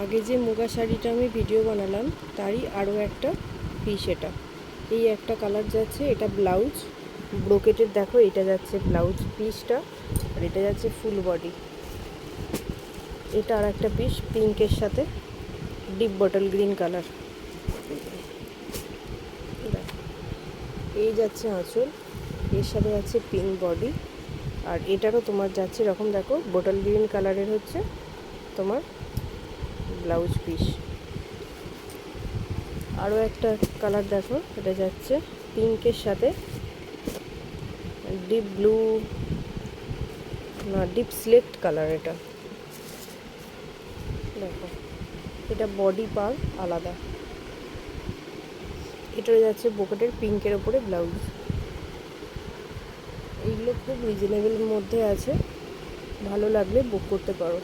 আগে যে মুগা শাড়িটা আমি ভিডিও বানালাম তারই আরও একটা পিস। এটা এই একটা কালার যাচ্ছে, এটা ব্লাউজ ব্রোকেটের, দেখো এটা যাচ্ছে ব্লাউজ পিসটা, আর এটা যাচ্ছে ফুল বডি। এটা আর একটা পিস পিঙ্কের সাথে ডিপ বটল গ্রিন কালার। এই যাচ্ছে আঁচল, এর সাথে যাচ্ছে পিঙ্ক বডি, আর এটারও তোমার যাচ্ছে এরকম, দেখো বটল গ্রিন কালারের হচ্ছে তোমার ব্লাউজ পিস। আরও একটা কালার দেখো, এটা যাচ্ছে পিঙ্কের সাথে ডিপ ব্লু না ডিপ স্লেট কালার। এটা দেখো, এটা বডি পার্ট আলাদা। এটা যাচ্ছে বকেটের পিঙ্কের ওপরে ব্লাউজ। এইগুলো খুব রিজনেবলের মধ্যে আছে, ভালো লাগলে বুক করতে পারো।